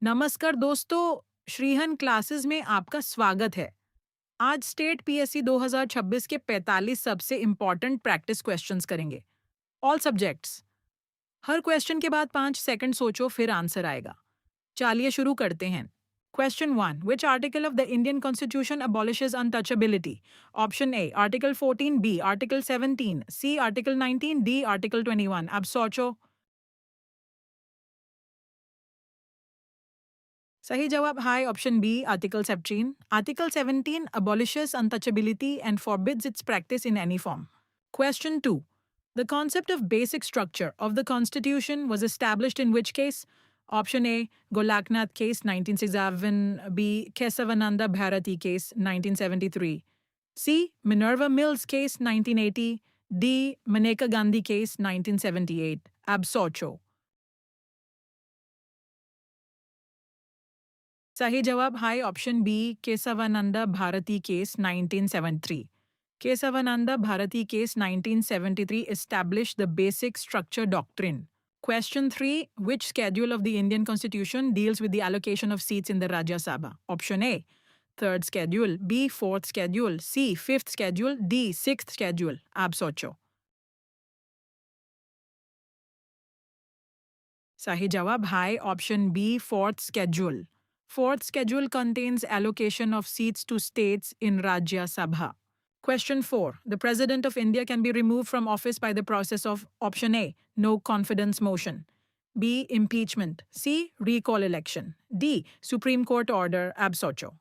नमस्कार दोस्तों, श्रीहन क्लासेस में आपका स्वागत है। आज स्टेट पीएससी 2026 के 45 सबसे इम्पोर्टेंट प्रैक्टिस क्वेश्चंस करेंगे। All subjects. हर क्वेश्चन के बाद 5 सेकंड सोचो फिर आंसर आएगा। चलिए शुरू करते हैं। Question 1, which article of the Indian constitution abolishes untouchability? Option A article 14, B article 17, C article 19, D article 21। अब सोचो। सही जवाब है option B article 17. Article 17 abolishes untouchability and forbids its practice in any form. Question 2. The concept of basic structure of the Constitution was established in which case? Option A, Golaknath case 1967, B, Kesavananda Bharati case 1973, C, Minerva Mills case 1980, D, Maneka Gandhi case 1978. Ab socho. सही जवाब है option B Kesavananda Bharati case 1973. Kesavananda Bharati case 1973 established the basic structure doctrine. Question 3. Which schedule of the Indian Constitution deals with the allocation of seats in the Rajya Sabha? Option A, third schedule, B, fourth schedule, C, fifth schedule, D, sixth schedule. आप सोचो। सही जवाब है option B fourth schedule. Fourth schedule contains allocation of seats to states in Rajya Sabha. Question 4. The President of India can be removed from office by the process of option A, no confidence motion, B, impeachment, C, recall election, D, Supreme Court order ab socho.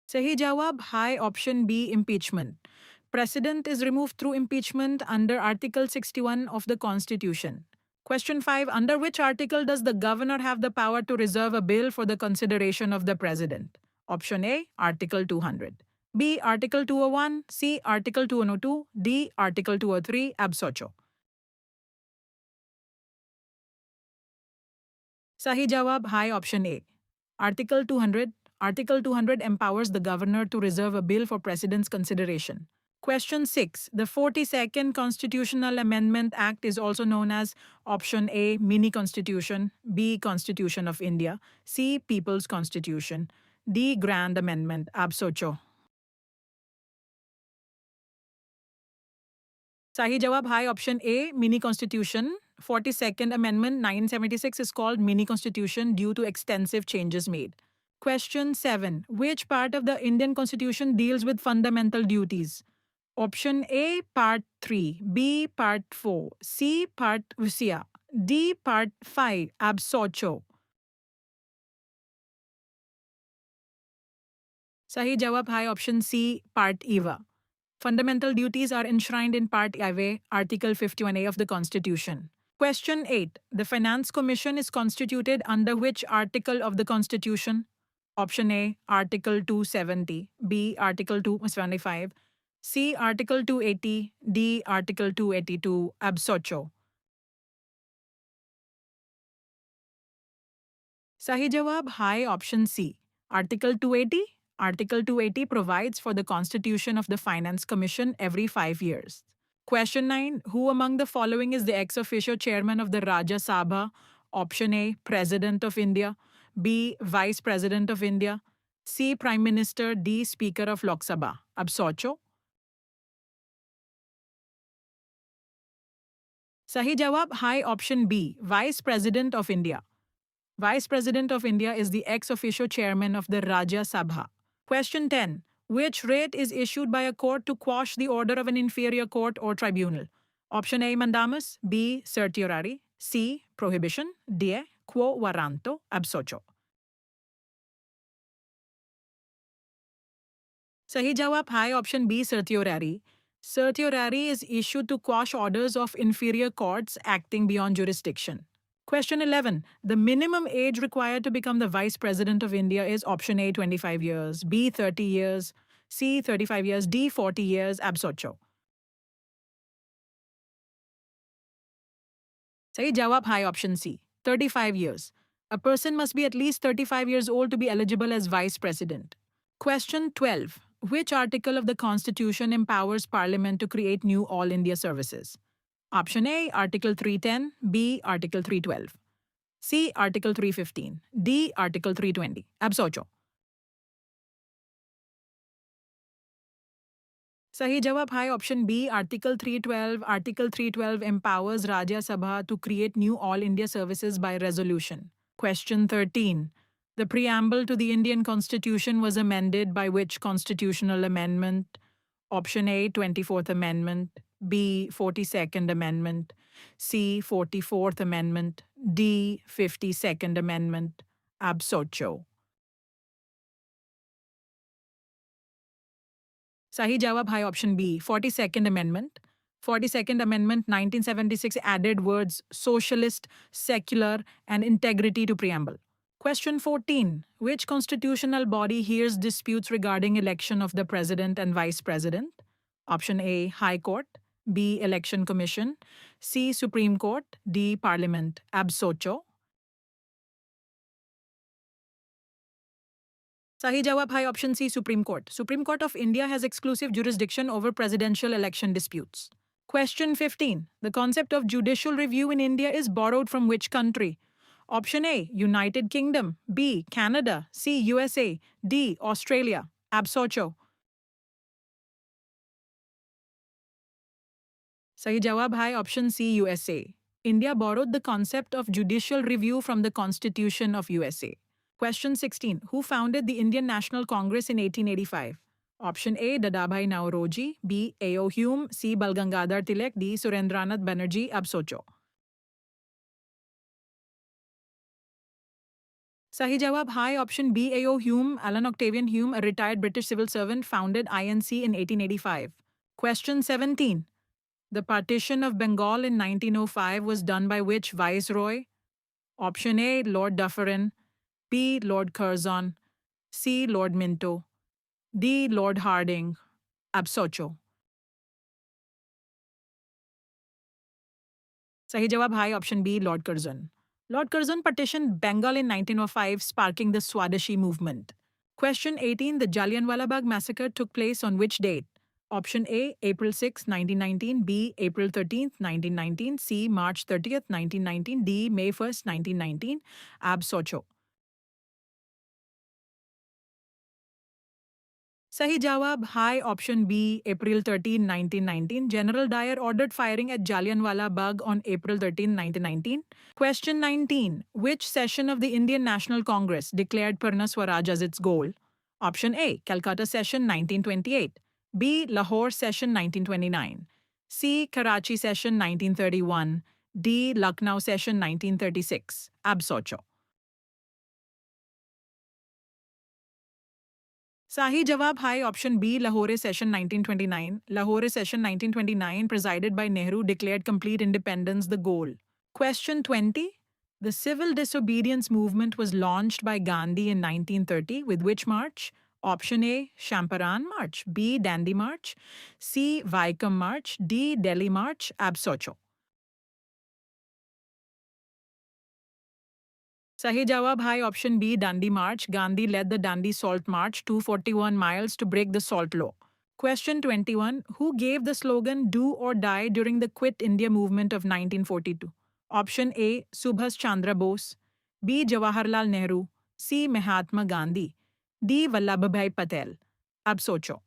सही जवाब है option B impeachment. President is removed through impeachment under Article 61 of the Constitution. Question 5. Under which article does the governor have the power to reserve a bill for the consideration of the president? Option A, Article 200. B, Article 201. C, Article 202. D, Article 203. Ab socho. सही जवाब है option A article 200. Article 200 empowers the governor to reserve a bill for president's consideration. Question 6. The 42nd Constitutional Amendment Act is also known as option A, Mini Constitution, B, Constitution of India, C, People's Constitution, D, Grand Amendment. Ab socho. सही जवाब है option A mini constitution 42nd Amendment 976 is called mini constitution due to extensive changes made. Question 7. Which part of the Indian Constitution deals with fundamental duties? Option A, Part 3, B, Part 4, C, Part Visia, D, Part 5. Ab socho. सही जवाब है option C part IVA. Fundamental duties are enshrined in Part IV, Article 51A of the Constitution. Question 8. The Finance Commission is constituted under which article of the Constitution? Option A, Article 270, B, Article 275, C, Article 280, D, Article 282. Ab socho. सही जवाब है option C Article 280. Article 280 provides for the constitution of the Finance Commission every 5 years. Question 9. Who among the following is the ex officio chairman of the Rajya Sabha? Option A, President of India, B, Vice President of India, C, Prime Minister, D, Speaker of Lok Sabha. Ab socho. सही जवाब है option B Vice President of India. Vice President of India is the ex officio chairman of the Rajya Sabha. Question 10. Which writ is issued by a court to quash the order of an inferior court or tribunal? Option A, mandamus, B, certiorari, C, prohibition, D, quo warranto. Ab socho. सही जवाब है option B certiorari. Certiorari is issued to quash orders of inferior courts acting beyond jurisdiction. Question 11. The minimum age required to become the Vice President of India is option A, 25 years, B, 30 years, C, 35 years, D, 40 years. Ab socho. सही जवाब है option C 35 years. A person must be at least 35 years old to be eligible as Vice President. Question 12. Which article of the Constitution empowers Parliament to create new All India services? Option A, Article 310, B, Article 312, C, Article 315, D, Article 320. अब सोचो। सही जवाब है option B, article 312. Article 312 empowers Rajya Sabha to create new all India services by resolution. Question 13. The preamble to the Indian Constitution was amended by which constitutional amendment? Option A, 24th Amendment, B, 42nd Amendment, C, 44th Amendment, D, 52nd Amendment. Ab socho. Sahi jawab hai option B, 42nd Amendment. 42nd Amendment 1976 added words socialist, secular, and integrity to preamble. Question 14. Which constitutional body hears disputes regarding election of the president and vice president? Option A, High Court, B, Election Commission, C, Supreme Court, D, Parliament. Ab socho. Sahi jawab hai option C, Supreme Court. Supreme Court of India has exclusive jurisdiction over presidential election disputes. Question 15. The concept of judicial review in India is borrowed from which country? Option A, United Kingdom, B, Canada, C, USA, D, Australia. Ab socho. Sahi jawab hai option C, USA. India borrowed the concept of judicial review from the Constitution of USA. Question 16. Who founded the Indian National Congress in 1885? Option A, Dadabhai Naoroji, B, A.O. Hume, C, Balgangadhar Tilak, D, Surendranath Banerjee. Ab socho. Sahi jawab hai option B, A.O. Hume. Alan Octavian Hume, a retired British civil servant, founded INC in 1885. Question 17. The partition of Bengal in 1905 was done by which viceroy? Option A, Lord Dufferin, B, Lord Curzon, C, Lord Minto, D, Lord Harding. Ab socho. Sahi jawab hai option B, Lord Curzon. Lord Curzon petitioned Bengal in 1905, sparking the Swadeshi movement. Question 18. The Jallianwala Bagh massacre took place on which date? Option A, April 6, 1919, B, April 13th, 1919, C, March 30th, 1919, D, May 1st, 1919. Ab socho. Sahi jawab hai option B, April 13, 1919. General Dyer ordered firing at Jallianwala Bagh on April 13, 1919. Question 19. Which session of the Indian National Congress declared Purna Swaraj as its goal? Option A, Calcutta Session 1928, B, Lahore Session 1929, C, Karachi Session 1931, D, Lucknow Session 1936. Ab socho. Sahi jawab hai option B, Lahore Session 1929. Lahore Session 1929, presided by Nehru, declared complete independence the goal. Question 20. The civil disobedience movement was launched by Gandhi in 1930 with which march? Option A, Champaran March, B, Dandi March, C, Vaikom March, D, Delhi March. Ab socho. Sahi jawab hai option B, Dandi March. Gandhi led the Dandi Salt March, 241 miles, to break the salt law. Question 21. Who gave the slogan Do or Die during the Quit India movement of 1942? Option A, Subhas Chandra Bose, B, Jawaharlal Nehru, C, Mahatma Gandhi, D, Vallabhbhai Patel. Ab socho.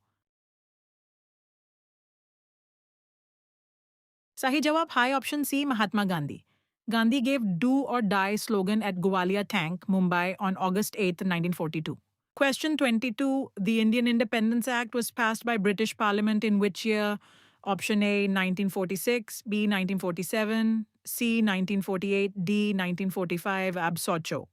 Sahi jawab hai option C, Mahatma Gandhi. Gandhi gave Do or Die slogan at Gwalior Tank, Mumbai on August 8, 1942. Question 22. The Indian Independence Act was passed by British Parliament in which year? Option A, 1946, B, 1947, C, 1948, D, 1945. Ab socho.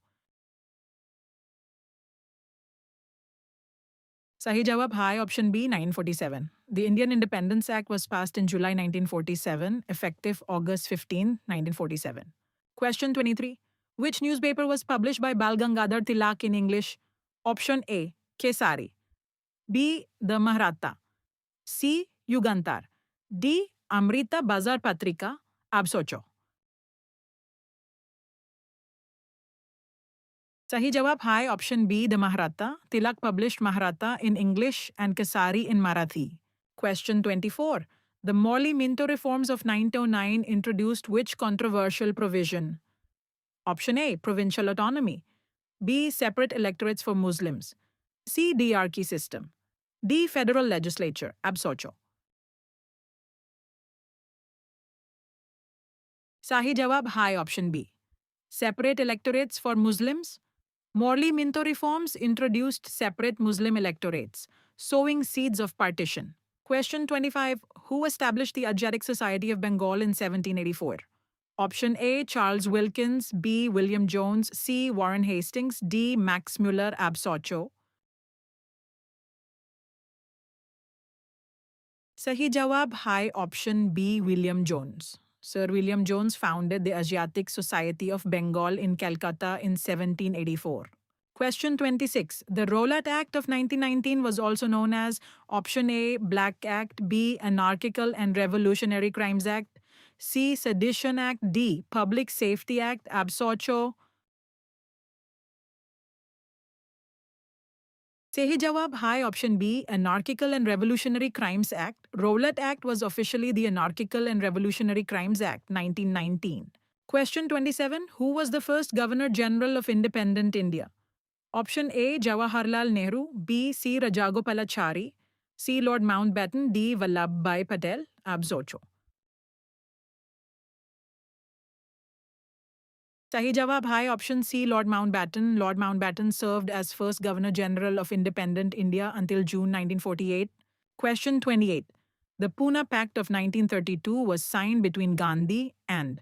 Sahi jawab hai option B, 1947. The Indian Independence Act was passed in July 1947, effective August 15, 1947. Question 23. Which newspaper was published by Bal Gangadhar Tilak in English? Option A, Kesari, B, The Maratha, C, Yugantar, D, Amrita Bazar Patrika. Ab socho. Sahi jawab hai option B, The Maratha. Tilak published Maratha in English and Kesari in Marathi. Question 24. The Morley-Minto reforms of 1909 introduced which controversial provision? Option A, provincial autonomy. B, separate electorates for Muslims. C, diarchy system. D, federal legislature, ab socho. Sahi jawab hai option B. Separate electorates for Muslims. Morley-Minto reforms introduced separate Muslim electorates, sowing seeds of partition. Question 25. Who established the Adjatic Society of Bengal in 1784? Option A, Charles Wilkins. B, William Jones. C, Warren Hastings. D, Max Muller ab socho. Sahi jawab hai option B, William Jones. Sir William Jones founded the Asiatic Society of Bengal in Calcutta in 1784. Question 26. The Rowlatt Act of 1919 was also known as Option A, Black Act. B, Anarchical and Revolutionary Crimes Act. C, Sedition Act. D, Public Safety Act ab socho. Sahi jawab hai option B, Anarchical and Revolutionary Crimes Act. Rowlatt Act was officially the Anarchical and Revolutionary Crimes Act 1919. Question 27. Who was the first Governor General of independent India? Option A, Jawaharlal Nehru. B, C, Rajagopalachari. C, Lord Mountbatten. D, Vallabhbhai Patel. Ab socho. Sahi jawab hai option C, Lord Mountbatten. Lord Mountbatten served as first Governor General of independent India until June 1948. Question 28. The Pune Pact of 1932 was signed between Gandhi and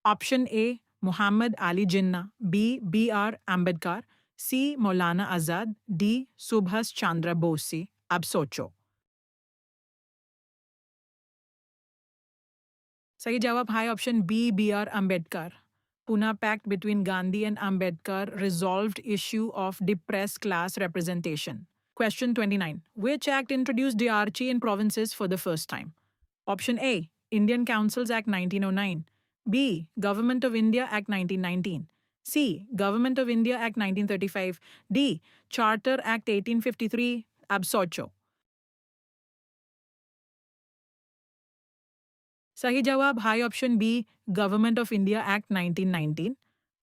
Option A, Muhammad Ali Jinnah. B, B.R. Ambedkar. C, Maulana Azad. D, Subhas Chandra Bose. Ab socho. Sahi jawab hai option B, B.R. Ambedkar. Pune Pact between Gandhi and Ambedkar resolved issue of depressed class representation. Question 29. Which act introduced diarchy in provinces for the first time? Option A, Indian Councils Act 1909. B, Government of India Act 1919. C, Government of India Act 1935. D, Charter Act 1853. Ab socho. Sahi jawab hai option B, Government of India Act 1919.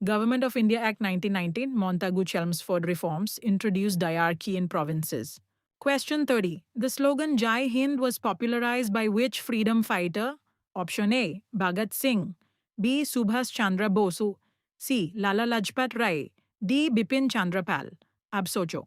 Government of India Act 1919, Montagu-Chelmsford reforms introduced diarchy in provinces. Question 30. The slogan Jai Hind was popularized by which freedom fighter? Option A, Bhagat Singh. B, Subhas Chandra Bose. C, Lala Lajpat Rai. D, Bipin Chandra Pal. Ab socho.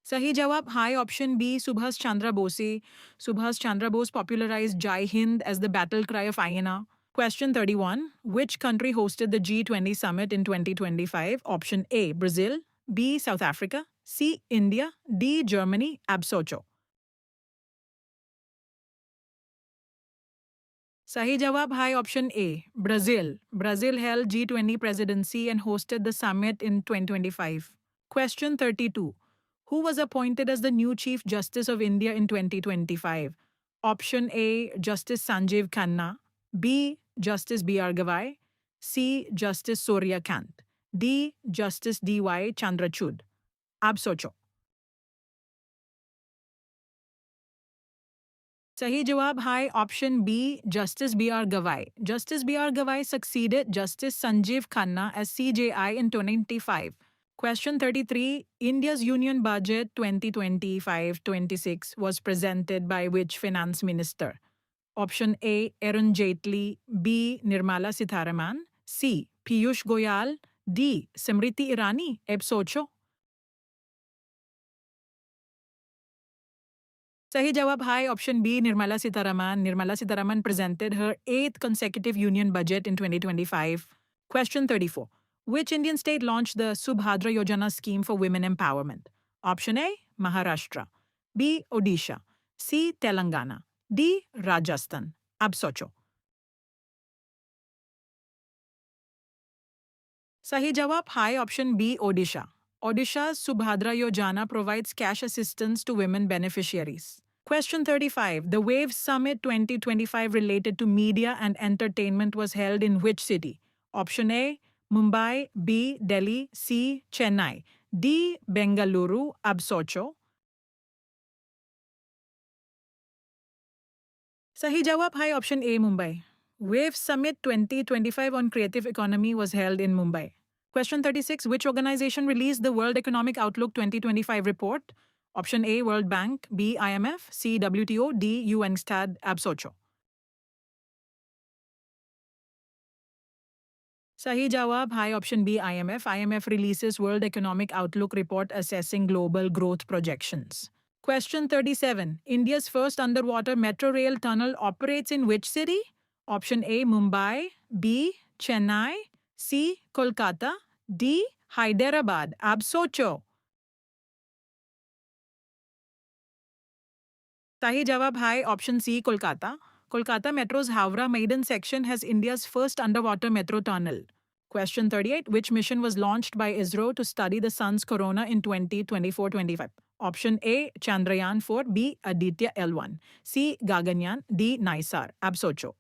Sahi jawab hai option B, Subhas Chandra Bose. Subhas Chandra Bose popularized Jai Hind as the battle cry of INA. Question 31. Which country hosted the G20 summit in 2025? Option A, Brazil. B, South Africa. C, India. D, Germany. Ab socho. Sahi jawab hai option A, Brazil. Brazil held G20 presidency and hosted the summit in 2025. Question 32. Who was appointed as the new Chief Justice of India in 2025? Option A, Justice Sanjeev Khanna. B, Justice B.R. Gavai. C, Justice Surya Kant. D, Justice D.Y. Chandrachud. Ab socho. Sahi jawab hai option B, Justice B.R. Gavai. Justice B.R. Gavai succeeded Justice Sanjeev Khanna as CJI in 2025. Question 33. India's Union Budget 2025-26 was presented by which finance minister? Option A, Arun Jaitley. B, Nirmala Sitharaman. C, Piyush Goyal. D, Smriti Irani. Ab socho. Sahi jawab hai option B, Nirmala Sitharaman. Nirmala Sitharaman presented her 8th consecutive union budget in 2025. Question 34. Which Indian state launched the Subhadra Yojana scheme for women empowerment? Option A, Maharashtra. B, Odisha. C, Telangana. D, Rajasthan. Ab socho. Sahi jawab hai option B, Odisha. Odisha's Subhadra Yojana provides cash assistance to women beneficiaries. Question 35. The Wave Summit 2025 related to media and entertainment was held in which city? Option A, Mumbai. B, Delhi. C, Chennai. D, Bengaluru. Ab socho. सही जवाब है option A Mumbai. Wave Summit 2025 on creative economy was held in Mumbai. Question 36. Which organization released the World Economic Outlook 2025 report? Option A World Bank, B IMF, C WTO, D UNCTAD Absocho. Sahi jawab hai option B IMF. IMF releases World Economic Outlook report assessing global growth projections. Question 37. India's first underwater metro rail tunnel operates in which city? Option A Mumbai, B Chennai, C Kolkata, D Hyderabad. Ab socho. Sahi jawab hai option C Kolkata. Kolkata Metro's Howrah Maiden section has India's first underwater metro tunnel. Question 38. Which mission was launched by ISRO to study the sun's corona in 2024-25? Option A Chandrayaan 4, B Aditya L1, C Gaganyaan, D Nisar. Ab socho.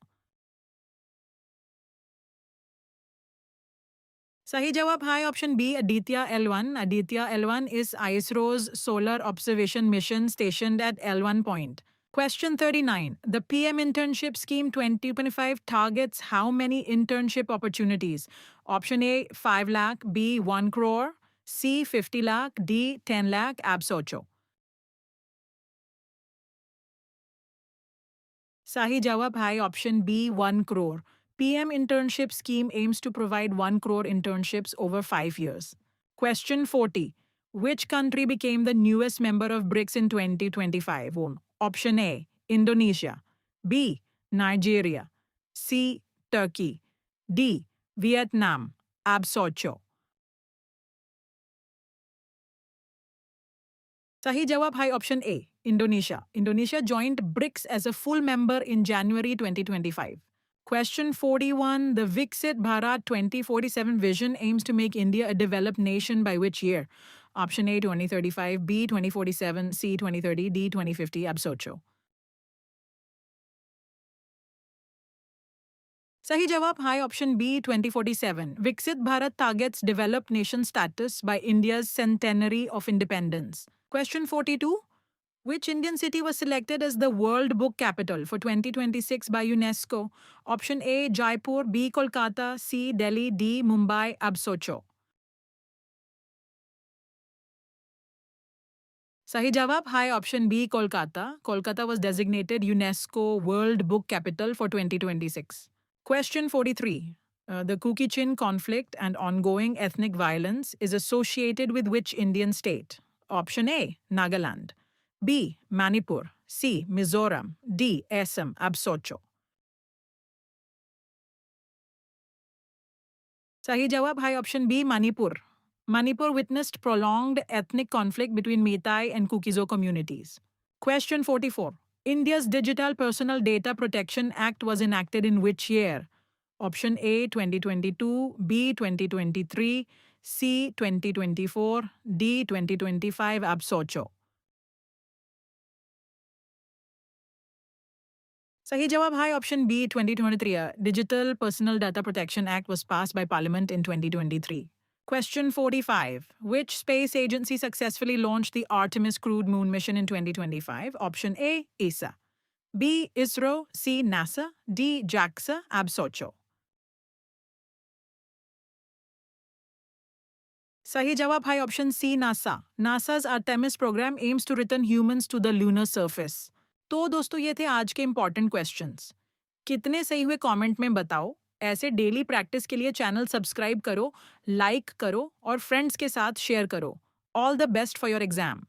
Sahi jawab hai option B Aditya L1. Aditya L1 is ISRO's solar observation mission stationed at L1 point. Question 39. The PM Internship Scheme 2025 targets how many internship opportunities? Option A 5 lakh, B 1 crore, C 50 lakh, D 10 lakh. Ab socho. Sahi jawab hai option B 1 crore. PM Internship Scheme aims to provide 1 crore internships over 5 years. Question 40. Which country became the newest member of BRICS in 2025? Option A Indonesia, B Nigeria, C Turkey, D Vietnam. Ab socho. Sahi jawab hai option A Indonesia. Indonesia joined BRICS as a full member in January 2025. Question 41. The Viksit Bharat 2047 vision aims to make India a developed nation by which year? Option A 2035, B 2047, C 2030, D 2050. Ab socho. Sahi jawab hai option B 2047. Viksit Bharat targets developed nation status by India's centenary of independence. Question 42. Which Indian city was selected as the World Book Capital for 2026 by UNESCO? Option A Jaipur, B Kolkata, C Delhi, D Mumbai. Ab socho. Sahi jawab hai option B Kolkata. Kolkata was designated UNESCO World Book Capital for 2026. Question 43. The Kuki-Chin conflict and ongoing ethnic violence is associated with which Indian state? Option A Nagaland, B Manipur, C Mizoram, D Assam. Ab socho. Sahi jawab hai option B Manipur. Manipur witnessed prolonged ethnic conflict between Meitei and Kuki-Zo communities. Question 44. India's Digital Personal Data Protection Act was enacted in which year? Option A 2022, B 2023, C 2024, D 2025. Ab socho. Sahi jawab hai option B 2023. Digital Personal Data Protection Act was passed by Parliament in 2023. Question 45. Which space agency successfully launched the Artemis crewed moon mission in 2025? Option A ESA, B ISRO, C NASA, D JAXA. Ab socho. Sahi jawab hai option C NASA. NASA's Artemis program aims to return humans to the lunar surface. तो दोस्तों ये थे आज के important questions. कितने सही हुए comment में बताओ. ऐसे डेली प्रैक्टिस के लिए चैनल सब्सक्राइब करो, लाइक करो और फ्रेंड्स के साथ शेयर करो. All the best for your exam.